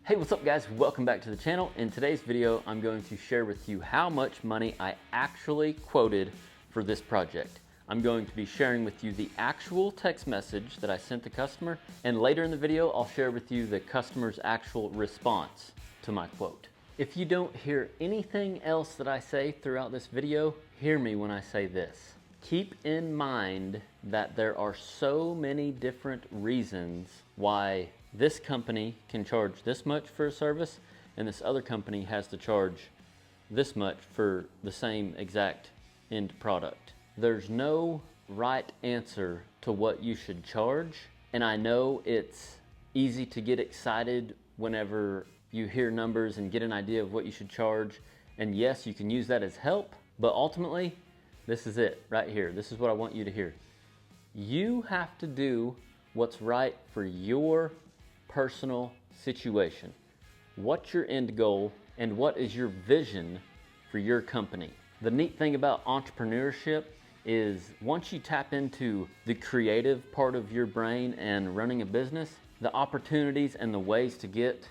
Hey, what's up guys? Welcome back to the channel. In today's video, I'm going to share with you how much money I actually quoted for this project. I'm going to be sharing with you the actual text message that I sent the customer, and later in the video, I'll share with you the customer's actual response to my quote. If you don't hear anything else that I say throughout this video, hear me when I say this. Keep in mind that there are so many different reasons why this company can charge this much for a service and this other company has to charge this much for the same exact end product. There's no right answer to what you should charge, and I know it's easy to get excited whenever you hear numbers and get an idea of what you should charge, and yes, you can use that as help, but ultimately this is it right here. This is what I want you to hear. You have to do what's right for your personal situation. What's your end goal and what is your vision for your company? The neat thing about entrepreneurship is once you tap into the creative part of your brain and running a business, the opportunities and the ways to get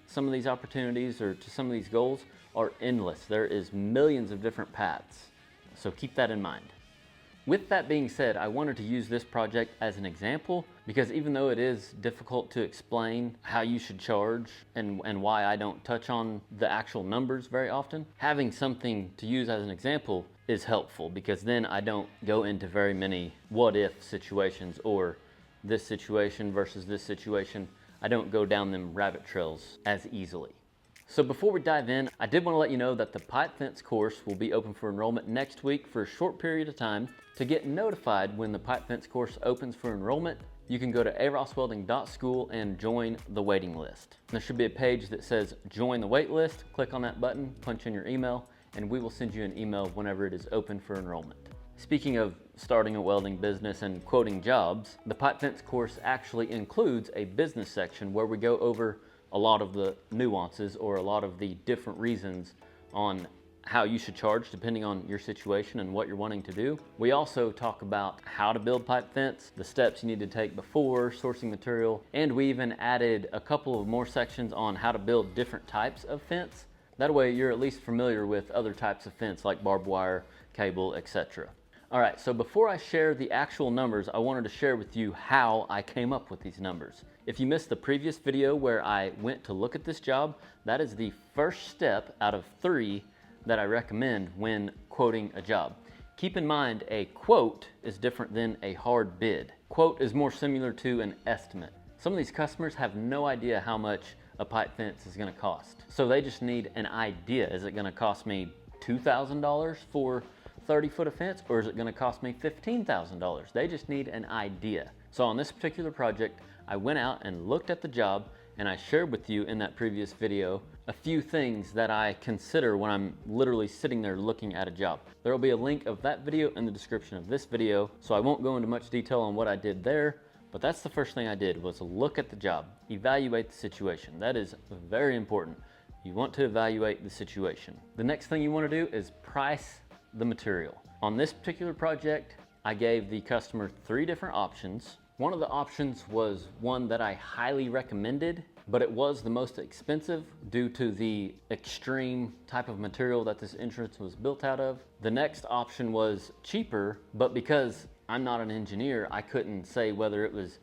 some of these opportunities or to some of these goals are endless. There is millions of different paths. So keep that in mind. With that being said, I wanted to use this project as an example because even though it is difficult to explain how you should charge and why I don't touch on the actual numbers very often, having something to use as an example is helpful because then I don't go into very many what if situations or this situation versus this situation. I don't go down them rabbit trails as easily. So before we dive in, I did want to let you know that the pipe fence course will be open for enrollment next week for a short period of time. To get notified when the pipe fence course opens for enrollment, you can go to arosswelding.school and join the waiting list. There should be a page that says join the wait list. Click on that button, punch in your email, and we will send you an email whenever it is open for enrollment. Speaking of starting a welding business and quoting jobs, the pipe fence course actually includes a business section where we go over a lot of the nuances or a lot of the different reasons on how you should charge depending on your situation and what you're wanting to do. We also talk about how to build pipe fence, the steps you need to take before, sourcing material, and we even added a couple of more sections on how to build different types of fence. That way you're at least familiar with other types of fence like barbed wire, cable, etc. All right, so before I share the actual numbers, I wanted to share with you how I came up with these numbers. If you missed the previous video where I went to look at this job, that is the first step out of 3 that I recommend when quoting a job. Keep in mind, a quote is different than a hard bid. Quote is more similar to an estimate. Some of these customers have no idea how much a pipe fence is gonna cost. So they just need an idea. Is it gonna cost me $2,000 for 30 foot of fence, or is it gonna cost me $15,000? They just need an idea. So on this particular project, I went out and looked at the job and I shared with you in that previous video a few things that I consider when I'm literally sitting there looking at a job. There will be a link of that video in the description of this video, so I won't go into much detail on what I did there, but that's the first thing I did was look at the job, evaluate the situation. That is very important. You want to evaluate the situation. The next thing you want to do is price the material. On this particular project, I gave the customer 3 different options. One of the options was one that I highly recommended, but it was the most expensive due to the extreme type of material that this entrance was built out of. The next option was cheaper, but because I'm not an engineer, I couldn't say whether it was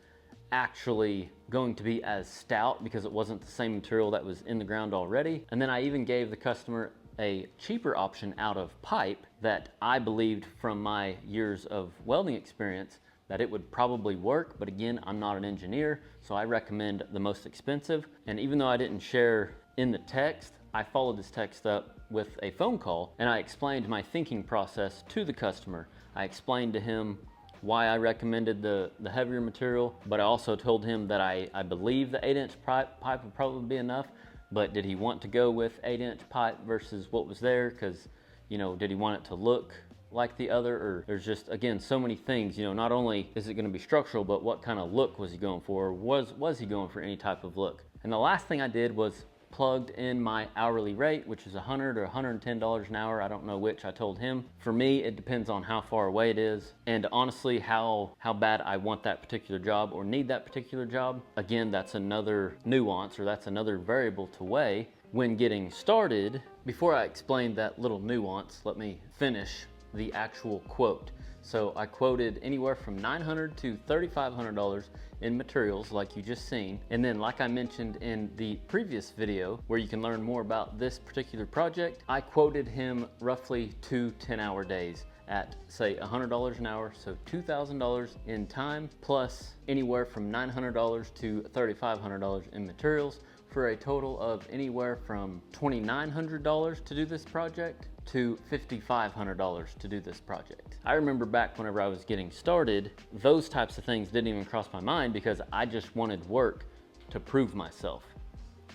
actually going to be as stout because it wasn't the same material that was in the ground already. And then I even gave the customer a cheaper option out of pipe that I believed from my years of welding experience that it would probably work, but again, I'm not an engineer, so I recommend the most expensive. And even though I didn't share in the text, I followed this text up with a phone call and I explained my thinking process to the customer. I explained to him why I recommended the heavier material, but I also told him that I believe the 8-inch pipe would probably be enough, but did he want to go with 8-inch pipe versus what was there? Because, you know, did he want it to look like the other, or there's just, again, so many things, you know, not only is it going to be structural, but what kind of look was he going for? Was he going for any type of look? And the last thing I did was plugged in my hourly rate, which is $100 or $110 an hour. I don't know which. I told him. For me, it depends on how far away it is and honestly how bad I want that particular job or need that particular job. Again, that's another nuance, or that's another variable to weigh when getting started. Before I explain that little nuance, let me finish the actual quote. So I quoted anywhere from $900 to $3,500 in materials like you just seen. And then like I mentioned in the previous video where you can learn more about this particular project, I quoted him roughly 2 10-hour days at say $100 an hour, so $2,000 in time plus anywhere from $900 to $3,500 in materials, for a total of anywhere from $2,900 to do this project to $5,500 to do this project. I remember back whenever I was getting started, those types of things didn't even cross my mind because I just wanted work to prove myself.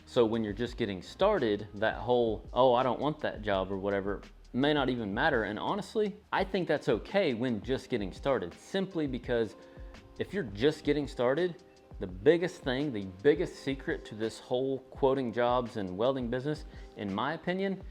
So when you're just getting started, that whole, oh, I don't want that job or whatever, may not even matter. And honestly, I think that's okay when just getting started, simply because if you're just getting started, the biggest thing, the biggest secret to this whole quoting jobs and welding business, in my opinion,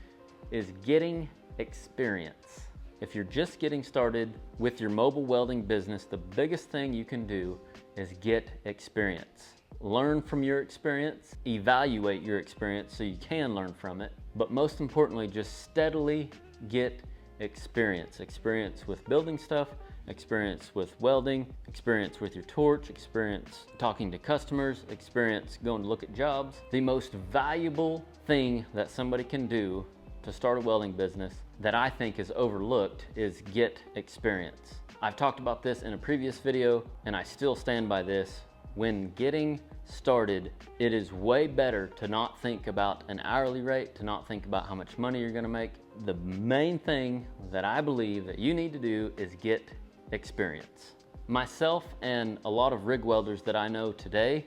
is getting experience. If you're just getting started with your mobile welding business, the biggest thing you can do is get experience. Learn from your experience, evaluate your experience so you can learn from it, but most importantly, just steadily get experience. Experience with building stuff, experience with welding, experience with your torch, experience talking to customers, experience going to look at jobs. The most valuable thing that somebody can do to start a welding business that I think is overlooked is get experience. I've talked about this in a previous video and I still stand by this. When getting started, it is way better to not think about an hourly rate, to not think about how much money you're gonna make. The main thing that I believe that you need to do is get experience. Myself and a lot of rig welders that I know today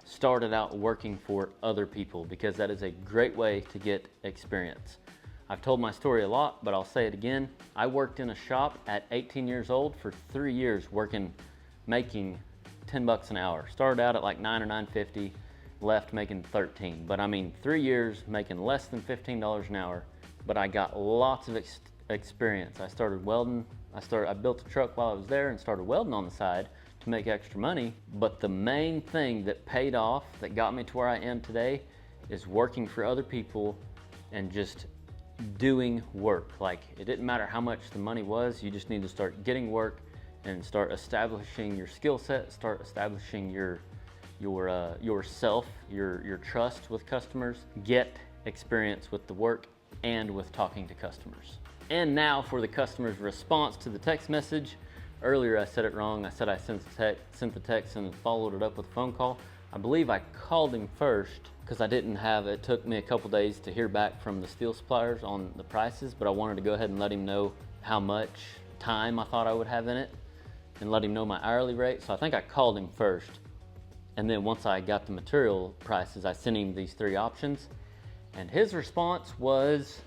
started out working for other people because that is a great way to get experience. I've told my story a lot, but I'll say it again. I worked in a shop at 18 years old for 3 years making 10 bucks an hour. Started out at like $9 or $9.50, left making 13. But I mean, 3 years making less than $15 an hour, but I got lots of experience. I started welding. I built a truck while I was there and started welding on the side to make extra money. But the main thing that paid off, that got me to where I am today, is working for other people and just doing work. Like, it didn't matter how much the money was, you just need to start getting work and start establishing your skill set, start establishing yourself, your trust with customers, get experience with the work and with talking to customers. And now for the customer's response to the text message. Earlier I said it wrong. I said I sent the text and followed it up with a phone call. I believe I called him first because it took me a couple days to hear back from the steel suppliers on the prices, but I wanted to go ahead and let him know how much time I thought I would have in it and let him know my hourly rate. So I think I called him first. And then once I got the material prices, I sent him these 3 options. And his response was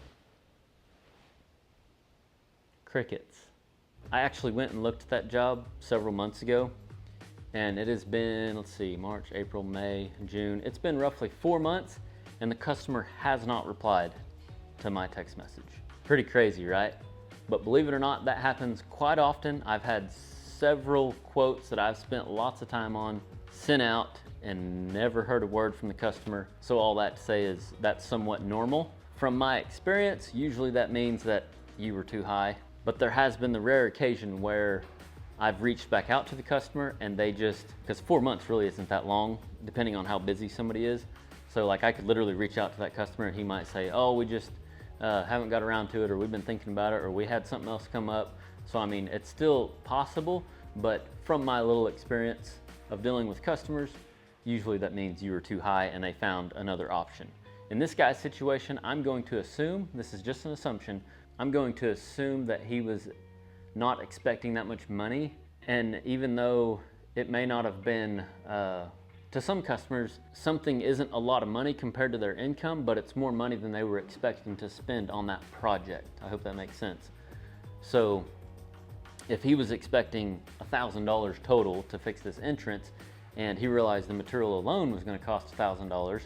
crickets. I actually went and looked at that job several months ago, and it has been, let's see, March, April, May, June. It's been roughly 4 months, and the customer has not replied to my text message. Pretty crazy, right? But believe it or not, that happens quite often. I've had several quotes that I've spent lots of time on, sent out, and never heard a word from the customer. So all that to say is that's somewhat normal. From my experience, usually that means that you were too high, but there has been the rare occasion where I've reached back out to the customer and they just, because 4 months really isn't that long, depending on how busy somebody is. So like I could literally reach out to that customer and he might say, oh, we just haven't got around to it, or we've been thinking about it, or we had something else come up. So I mean, it's still possible, but from my little experience of dealing with customers, usually that means you were too high and they found another option. In this guy's situation, I'm going to assume, this is just an assumption, I'm going to assume that he was not expecting that much money. And even though it may not have been, to some customers, something isn't a lot of money compared to their income, but it's more money than they were expecting to spend on that project. I hope that makes sense. So if he was expecting $1,000 total to fix this entrance, and he realized the material alone was going to cost $1,000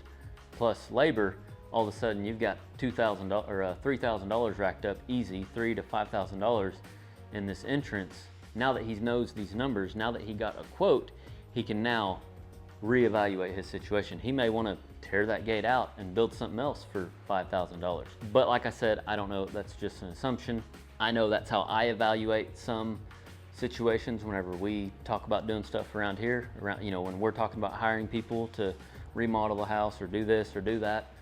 plus labor, all of a sudden you've got $2,000 or $3,000 racked up easy, $3,000 to $5,000 in this entrance. Now that he knows these numbers, now that he got a quote, he can now reevaluate his situation. He may want to tear that gate out and build something else for $5,000. But like I said, I don't know, that's just an assumption. I know that's how I evaluate some situations whenever we talk about doing stuff around here, when we're talking about hiring people to remodel a house or do this or do that,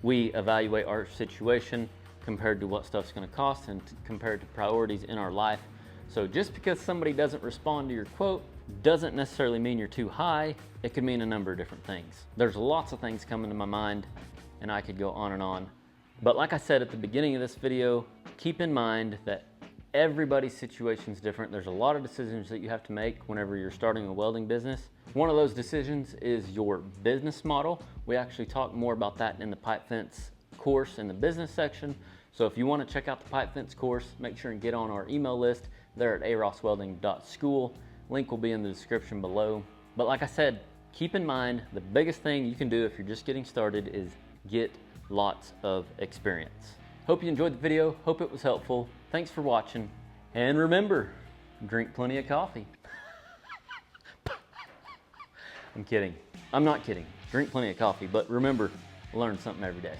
we evaluate our situation compared to what stuff's going to cost and compared to priorities in our life. So just because somebody doesn't respond to your quote doesn't necessarily mean you're too high. It could mean a number of different things. There's lots of things coming to my mind and I could go on and on. But like I said at the beginning of this video, keep in mind that everybody's situation is different. There's a lot of decisions that you have to make whenever you're starting a welding business. One of those decisions is your business model. We actually talk more about that in the pipe fence course in the business section. So if you want to check out the pipe fence course, make sure and get on our email list there at arosswelding.school. Link will be in the description below. But like I said, keep in mind the biggest thing you can do if you're just getting started is get lots of experience. Hope you enjoyed the video. Hope it was helpful. Thanks for watching. And remember, drink plenty of coffee. I'm kidding. I'm not kidding. Drink plenty of coffee, but remember, learn something every day.